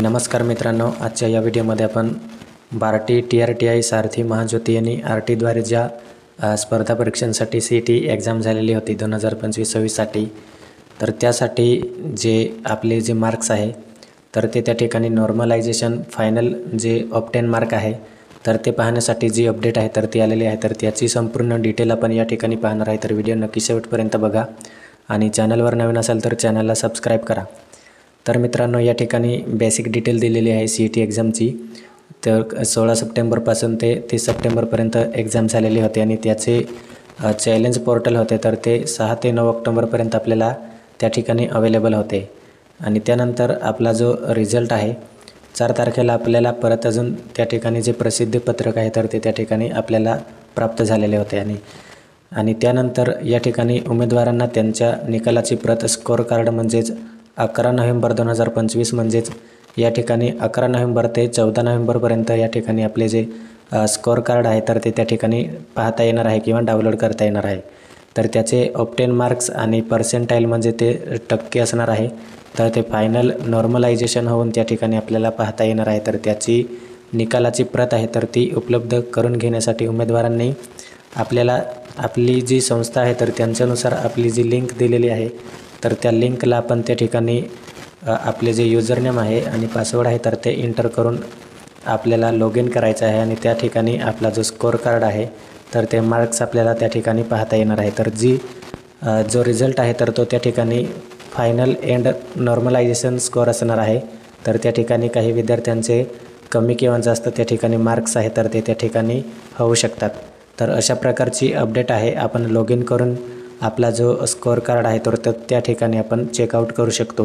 नमस्कार मित्रांनो, आजच्या या व्हिडिओमध्ये आपण बार्टी TRTI सारथी महाज्योती आणि RTद्वारे ज्या स्पर्धा परीक्षांसाठी CET एक्झाम झालेली होती 2025-26साठी, तर त्यासाठी जे आपले जे मार्क्स आहे तर ते त्या ठिकाणी नॉर्मलायझेशन फायनल जे ऑब्टेन मार्क आहे तर ते पाहण्यासाठी जी अपडेट आहे तर ती आलेली आहे। तर त्याची संपूर्ण डिटेल आपण या ठिकाणी पाहणार आहे। तर व्हिडिओ नक्की शेवटपर्यंत बघा आणि चॅनलवर नवीन असाल तर चॅनलला सबस्क्राईब करा। तर मित्रांनो, या ठिकाणी बेसिक डिटेल दिलेली आहे CET एक्झामची। तर 16 सप्टेंबरपासून ते 30 सप्टेंबरपर्यंत एक्झाम झालेली होते आणि त्याचे चॅलेंज पोर्टल होते तर ते 6 ते 9 ऑक्टोबरपर्यंत आपल्याला त्या ठिकाणी अवेलेबल होते। आणि त्यानंतर आपला जो रिझल्ट आहे 4 तारखेला आपल्याला परत अजून त्या ठिकाणी जे प्रसिद्धी पत्रक आहे तर ते त्या ठिकाणी आपल्याला प्राप्त झालेले होते। आणि त्यानंतर या ठिकाणी उमेदवारांना त्यांच्या निकालाची प्रत स्कोअर कार्ड म्हणजेच 11 नोव्हेंबर 2025 म्हणजेच या ठिकाणी 11 नोव्हेंबर ते 14 नोव्हेंबरपर्यंत या ठिकाणी आपले जे स्कोअर कार्ड आहे तर ते त्या ठिकाणी पाहता येणार आहे किंवा डाउनलोड करता येणार आहे। तर त्याचे ऑब्टेन मार्क्स आणि पर्सेंटाईल म्हणजे ते टक्के असणार आहे। तर ते फायनल नॉर्मलायझेशन होऊन त्या ठिकाणी आपल्याला पाहता येणार आहे। तर त्याची निकालाची प्रत आहे तर ती उपलब्ध करून घेण्यासाठी उमेदवारांनी आपल्याला आपली जी संस्था आहे तर त्यांच्यानुसार आपली जी लिंक दिलेली आहे तर त्या लिंकला आपण त्या ठिकाणी आपले जे युजरनेम आहे आणि पासवर्ड आहे तर ते एंटर करून आपल्याला लॉग इन करायचं आहे। आणि त्या ठिकाणी आपला जो स्कोअर कार्ड आहे तर ते मार्क्स आपल्याला त्या ठिकाणी पाहता येणार आहे। तर जो रिझल्ट आहे तर तो त्या ठिकाणी फायनल एंड नॉर्मलायझेशन स्कोअर असणार आहे। तर त्या ठिकाणी काही विद्यार्थ्यांचे कमी किंवा जास्त त्या ठिकाणी मार्क्स आहे तर ते त्या ठिकाणी होऊ शकतात। तर अशा प्रकारची अपडेट आहे। आपण लॉग इन करून आपला जो स्कोअर कार्ड आहे तर त्या ठिकाणी आपण चेकआउट करू शकतो।